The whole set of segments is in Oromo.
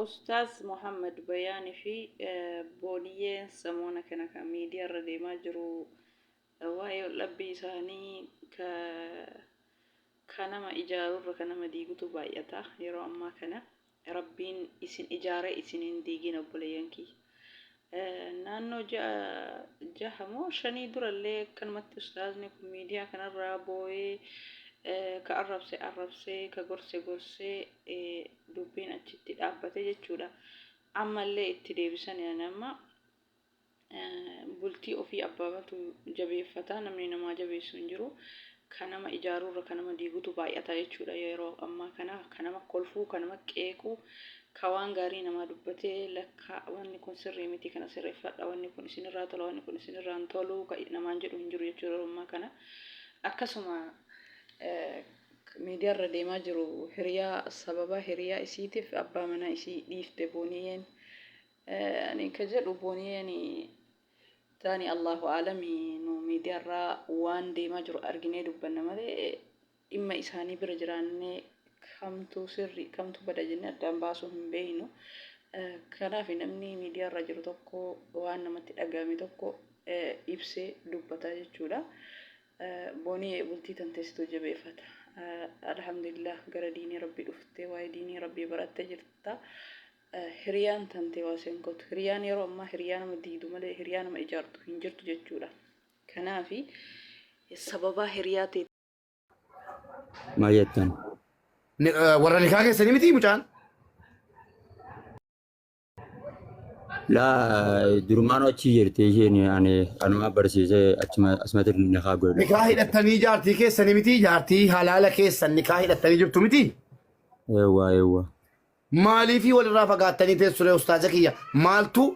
أستاذ محمد بياني في بوليين سمونا كنا كميديا ردي ما جرو وايو لبي ساني كنما إجارة كنما ديجو بايتا يرو أما كنا ربين إسن إجارة إسنين ديجين بوليانكي نانو جاهمو شني در اللي كلمة أستاذني كميديا كنا رابوي كأربسي كغرسي دبين أجتي أبتة جتشودا أما اللي اتديبسان يعني أما بلتي أو في أبابة جبي فتاة نمني ما جبي سنجرو كانما إجارو كانما ديغو تباي أتاجتشودا يرو أما كانما كلفو كانما كيكو كوان غاري نما دبته لك واني كون سري متي كنا سري فدا واني كون سينرا تلو واني كون سينرا انتولو نما نجرو نجرو يجرو ما كنا أكسما ميديا ردي ما جرو هريا السبب هريا إسيتي في أبا منا إسي ديف تبونيين يعني كجر بونيين تاني الله عالمي نو ميديا را وان دي ما جرو أرجني دبنا ماذا إما إساني برجراني كم تو بدا جنة دام باسو هم بينو كنا في نمني ميديا رجل توكو وان نمت أجامي توكو إبسي دبتا جولا بوني بلتي تنتستو جبي فتا الحمد لله غير ديني ربي دفتي واي ديني ربي برات جرتا هريان تنتي واسنكوت هريان يرو ما هريان مديدو مالي هريان ما إجارتو هنجرتو جتشولا كنا في السببا هرياتي ما يتن ورا نكاح سنيمتي مجان لا درمانو تشيرتي يعني أنا ما برسيسه أسمع النكاح قول نكاح التاني جارتي كيس سنيمتي جارتي حلال كيس النكاح التاني جبتو متي ايوه مالي في ولا رافقاتني تسوره أستاذك يا مالتو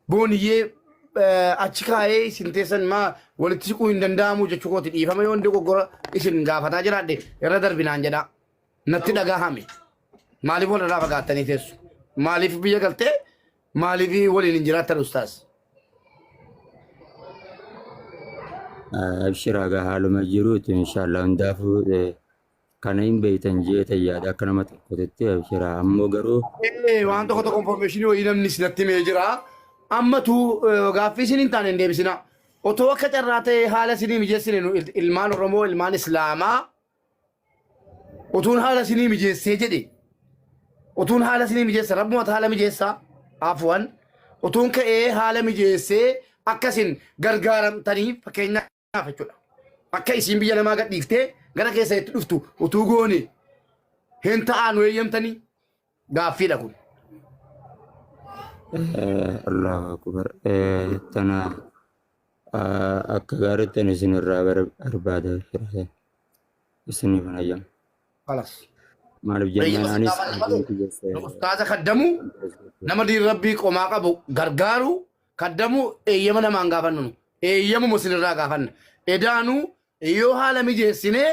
بونيه أشكاي سنتسن ما ولتشكو إندامو جشكو تدي فما يوندو كورا إسن غافتا جرادي يردر بنانجدا نتي دغاهامي مالي ولا رافقاتني تسو مالي في بيا قلتي مالي في ولا نجرات الأستاذ أبشر على حال مجروت إن شاء الله ندافع كانين بيتن جيت يا كنا ما تقولت أبشر أمو غرو وانتو كتو كونفورميشن وينام نسنتي ميجرا أما تو غافي سنين تانين دي بسنا وتو كتراتي حالة سنين مجسين إلمان رمو إلمان إسلاما وتون حالة سنين مجسين جدي وتون حالة سنين مجسين رب موت حالة مجسا عفوا وتون كأي حالة مجسين أكسين غرغارم تاني فكينا فجولا أكا إسين بيانا ما قد نفتي غرا كيسا يتلفتو وتو غوني هنتا آنو يمتاني غافي لكم الله أكبر تنا أكبر تنا سن الرابع أربعة شهر سنين بنايم خلاص ما رجعنا أنيس أستاذ خدمو نما دي ربي قوما قبو غرغارو خدمو أيام نما عنقافنو أيام مسلم راقافن إدانو يو حال ميجسينه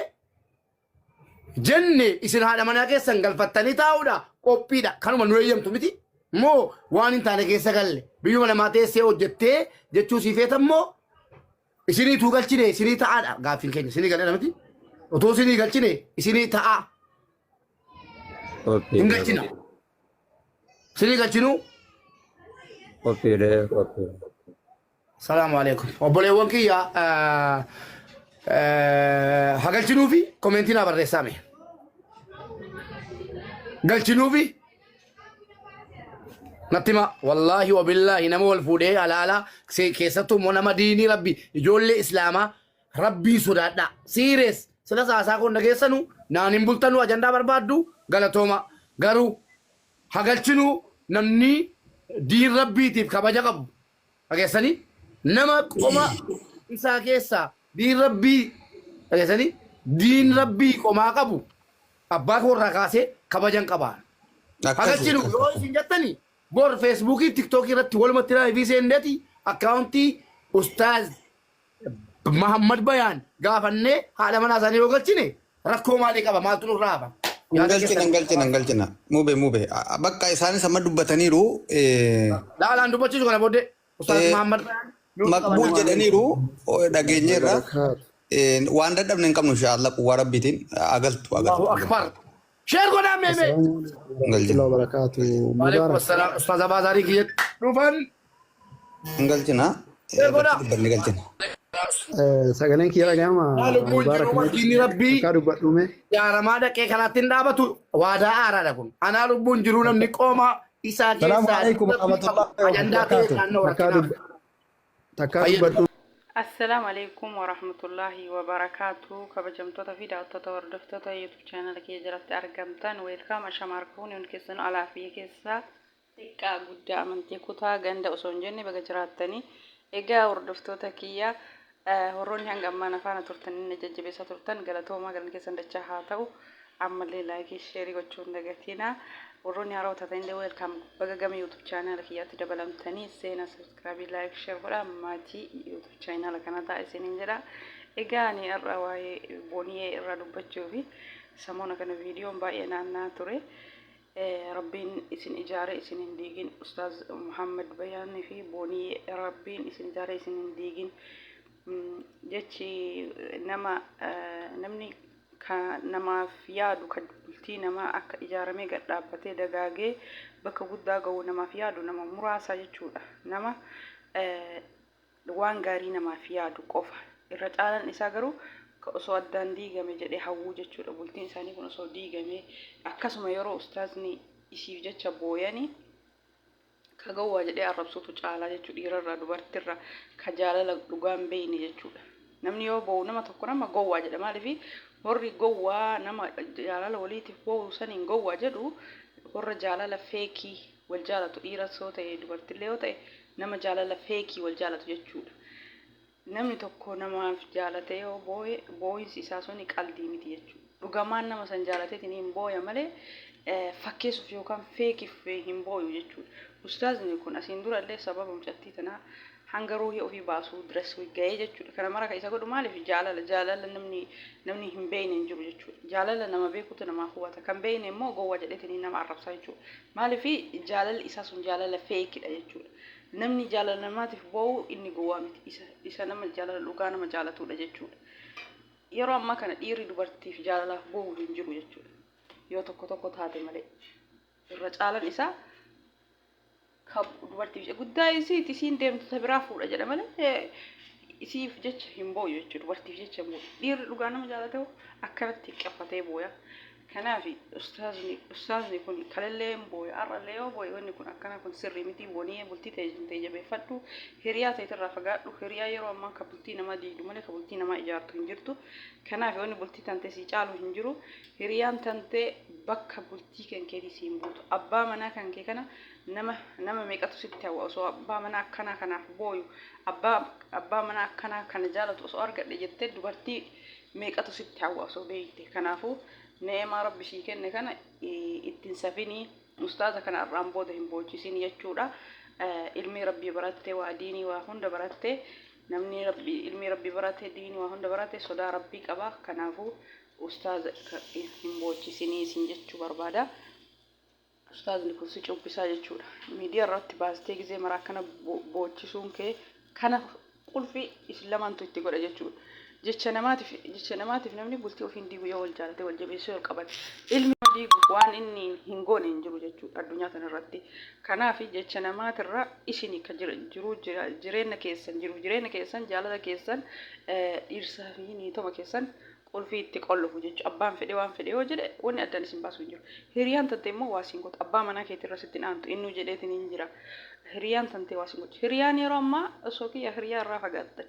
جنة إسن هذا مناكي سنغال فتاني تاودا قبيدا كانوا منو أيام توميتي مو وان تاني كيسا قال بيوم لما تيسي وجدتي جتشو سيفيتا مو إسيني توقال چيني إسيني تعا غافين كيني إسيني قال نمتي وتو سيني قال چيني إسيني تعا إنغال چينا إسيني قال چينو السلام عليكم وبولي وانكي يا هقال چينو في كومنتينا برسامي قال چينو في نتما والله وبالله نمو الفودي على كيستو منما ديني ربي يجول إسلاما ربي سودادا سيريس سلاسا ساكون نجسنو نانين بولتنو أجندا بربادو غلطوما غارو هاغلچنو نمني دين ربي تيب كباجا قبو أجسني نما قوما إسا كيسا دين ربي أجسني دين ربي قوما قبو أباكو رقاسي كباجا قبان هاغلچنو يو سنجتني بور فيسبوكي تيك توكي رت ولا متنا في سندتي اكاونتي استاذ محمد بيان غافنه هذا من ازاني وقلتني ركو مالك ابا ما تنو رابا نغلتنا موبي بقى اساني سما دبتني رو لا لا دبتي جو بود استاذ محمد بيان مقبول جدني رو دغني را وان ددم نكم ان شاء الله وربيتين اغلت الله اكبر شير قدام ميمي السلام عليكم ورحمة Galchina. الله وبركاته. وعليكم مبارك. السلام استاذ بازاري كي نوفل Galchina. شير Bakki قدام dubbanni galchina. Sagaleen kiyya dhaga'ama. لا لبون Mubaarak جرو ديني ربي akka dubbadhume. يا رمادا كي كانتين دابتو وادا ارا دكون انا لبون جرو نمني قوما إسا السلام كيسا عليكم ورحمة الله أجنداتي وبركاته. كان وركنا Takkaa dubbadhu. السلام عليكم ورحمة الله وبركاته كبجمتوتا في دعوتوتا وردفتوتا يوتيوب channel كي جرت أرقمتان ويلكام أشماركوني ونكسن على في كيسا إيكا قد أمنتي كوتا غند أسونجني بغا جراتني إيكا وردفتوتا كيا هوروني هنگ أما نفانا ترتني نججبسا ترتن غلطوما غلن كيسن دچا هاتاو عمالي لايكي شيري gochuun dagatina warroonni haroota ta'inde welcome baga gama YouTube channel kiyyaatti dabalamtanii seena subscribe like share godha maatii YouTube channel kana ta'a isiniin jedha egaa ani irra waa'ee booniyee irra dubbachuu fi samoona kana viidiyoon baay'ee naannaa ture rabbiin isin ijaare isin hin diigin ustaaz Muhammad Bayaanii fi booniyee rabbiin isin ijaare isin hin diigin jechi namni namaaf yaadu kan bultii namaa akka ijaaramee gad dhaabbatee dagaagee bakka guddaa ga'u namaaf yaadu nama muraasa jechuudha. Nama waan gaarii namaaf yaadu qofa. Irra caalaan isaa garuu osoo addaan diigame jedhee hawwuu jechuudha. Bultiin isaanii kun osoo diigame akkasuma yeroo ustaazni isiif jecha booyanii ka gawwaa jedhee arrabsuutu caalaa jechuudha. Dhiirarraa dubartirra ka jaalala dhugaan beeyne jechuudha. Namni yoo boo'u nama tokko nama gowwaa jedha maaliifi warri gowwaa nama jaalala waliitiif boo'u saniin gowwaa jedhu warra jaalala feekii wal jaalatu dhiiras yoo ta'e dubartillee yoo ta'e nama jaalala feekii wal jaalatu jechuudha. Namni tokko namaaf jaalatee yoo boo'e boo'insi isaa suni qalbii miti jechuudha. Dhugamaan nama san jaalateetiin hin booya malee fakkeessuuf yookaan feekiif hin booyu jechuudha. Ustaazni kun asiin durallee sababa mucattii tanaa hanga ruuhii ofii baasuu diras ga'ee jechuudha. Kana mara kan isa godhu maaliif jaalala namni hin beekne hin jiru jechuudha. Jaalala nama beekutu namaaf hubata. Kan beekne immoo gowwaa jedheetanii nama arrabsaa jechuudha. Maaliif jaalalli isaa sun jaalala feekidha jechuudha. Namni jaalala namaatiif boo'u inni gowwaa miti. Isa nama jaalala dhugaa nama jaalatudha jechuudha. Yeroo ammaa kana dhiirri dubartiif jaalalaaf boo'u hin jiru jechuudha. Yoo tokko taate malee. Irra caalaan isaa dubartiif guddaa isiin deemtu biraa fuudha jedha malee isiif jecha hin booyu jechuudha. Dubartiif jecha hin booyu. Dhiirri dhugaa nama jaalatu akkanatti qabfatee booya. Kanaaf ustaazni kun kalallee hin booya. Har'allee yoo booye wanni kun akkana kun sirrii miti booniyee bultii ta'e jabeeffadhu. Hiriyaa ta'etirraa fagaadhu. Hiriyaa yeroo ammaa ka bultii namaa diigdu malee ka bultii namaa ijaartu hin jirtu. Kanaaf wanni bultii tantee si caalu hin jiru. Hiriyaan tantee bakka bultii kan keetii si hin buutu. Abbaa manaa kan kee kana nama meeqatu sitti hawwa osoo abbaa manaa akkanaa kanaaf booyu abbaa manaa akkanaa kana jaalatu osoo argadhe jettee dubartii meeqatu sitti hawwa osoo beekte. Kanaafuu neemaa rabbi sii kenne kana ittiin safinii ustaaza kana irraan booda hin boochisin jechuudha. Ilmi rabbii barattee waa diinii waa hunda barattee namni ilmi rabbii barattee diinii waa hunda barattee sodaa rabbii qaba. Kanaafuu ustaaza hin boochisinii isin jechuu barbaada. Ustaazni kun si cubbisaa jechuudha. Miidiyaa irratti baastee gizee maraa kana boochisuun kee kana qulfii isin lamaantu itti godha jechuudha. Jecha namaatiif namni bultii ofiin diigu yoo wal jaalate wal jabeessuu yoo qabate ilmi diigu waan inni hin goone hin jiru jechuudha addunyaa kana irratti. Kanaaf jecha namaatirra isin ka jireenya keessan jaalala keessan dhiirsaa fi niitoma keessan qulfii itti qollufu jechuudha. Abbaan fedhe waan fedhe yoo jedhe wanni addaan isin baasu hin jiru. Hiriyaan tante immoo waa siin gootu abbaa manaa keetirra sitti dhaantu inni jedheetiin hin jira. Hiriyaan tante waa siin gootu. Hiriyaan yeroo ammaa osoo kiyya hiriyaa irraa fagaattan.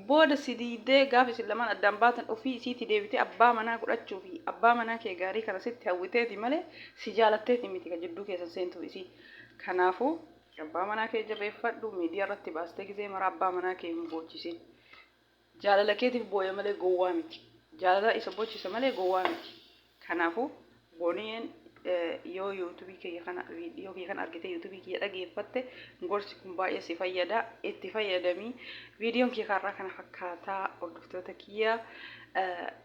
Booda si diidee gaafa isin lamaan addaan baatan ofii isiitti deebitee abbaa manaa godhachuu fi abbaa manaa kee gaarii kana sitti hawwiteeti malee si jaalatteeti miti ka jidduu keessan seentu isii. Kanaafuu abbaa manaa kee jabeeffadhu miidiyaa irratti baastee gizee mara abbaa manaa kee hin boochisin. Jaalala keetiif booya malee gowwaa miti. Jaalala isa boochisa malee gowwaa miti. Kanaafuu booniyeen yoo yuutuubii kiyya kana viidiyoo kiyya kana argite yuutuubii kiyya dhageeffatte gorsi kun baay'ee si fayyada. Itti fayyadamii viidiyoon kiyya kanarraa kana fakkaataa hordoftoota kiyya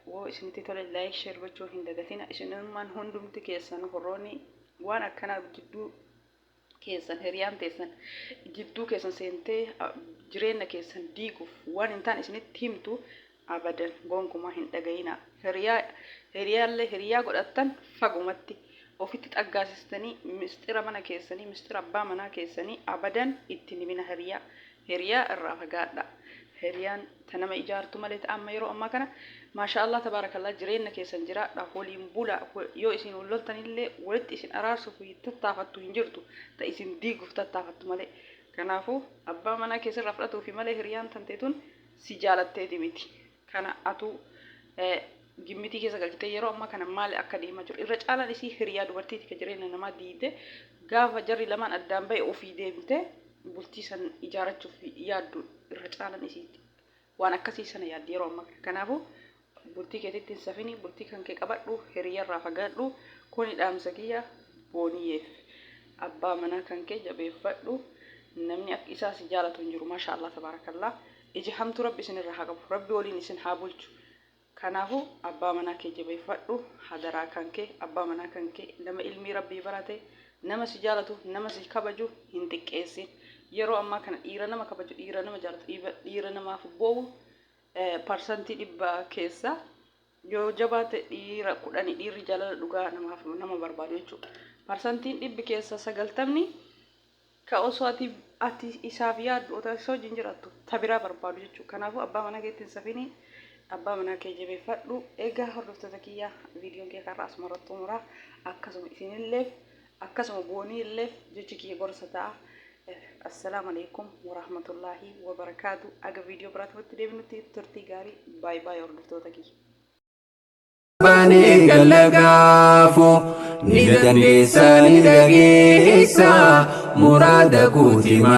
woo isinitti tole laayik sheer gochuu hin dagatina. Isinummaan hundumti keessan horroonni waan akkanaa jidduu keessan hiriyaan teessan jidduu keessan seentee jireenya keessan diiguuf waan hin taane isinitti himtu abadan gonkumaa hin dhagayina. Hiriyaa godhattan fagumatti ofitti xaggaasistanii mistira mana keessanii mistira abbaa manaa keessanii abadan itti himina hiriyaa irraa fagaadha. Hiriyaan ta nama ijaartu malee amma yeroo ammaa kana maashaallah tabaarakallah jireenya keessan jiraadha waliin bula yoo isin walloltanillee walitti isin araarsuuf tattaafattu hin jirtu ta isin diiguuf tattaafattu malee. Kanaafuu abbaa manaa keessarraa fudhatuufi malee hiriyaan tanteetun si jaalatteeti miti. Kana atu gimmitii keessa galchitee yeroo ammaa kana maali akka deemaa jiru irra caalaan isii hiriyaa dubartiiti ka jireenya namaa diide gaafa jarri lamaan addaan ba'e ofii deemte bultii san ijaarachuuf yaaddu irra caalaan isiiti waan akkasii sana yaaddi yeroo ammaa kana. Kanaafuu bultii keetitti hin safini bultii kan kee qabadhu hiriyaarraa fagaadhu kuni dhaamsa kiyya booniyyeef abbaa manaa kan kee jabeeffadhu namni akka isaa si jaalatu hin jiru maashaallah tabaarakallah iji hamtu rabbi isinirraa haa qabu rabbi waliin isin haa bulchu. Kanaafuu abbaa manaa kee jabeeffadhu hadaraa kan kee abbaa manaa kan kee nama ilmii rabbii barate nama si jaalatu nama si kabaju hin xiqqeessin. Yeroo ammaa kana dhiira nama kabaju dhiira nama jaalatu dhiira namaaf boo'u parsantii 100 keessa yoo jabaate dhiira 10 dhiirri jaalala dhugaa nama barbaadu jechuudha. Parsantiin 100 keessa 90 ka osoo ati isaaf yaaddu osoo jiraattu tabiraa barbaadu jechuudha. Kanaafuu abbaa manaa keetiin safini abbaa manaa kee jabeeffadhu. Egaa hordoftoota kiyya viidiyoon kee karraa asumarratti xumuraa akkasuma isinillee akkasuma booniillee jechi kiyya gorsa ta'a. Assalaamu alaikum warahmatullahi wabarakaatu. Aga viidiyoo biraatti deebinutti turtii gaarii baay baay hordoftoota kiyya. Bani galagaafu ni dandeessa ni dhageessa muraada guutima.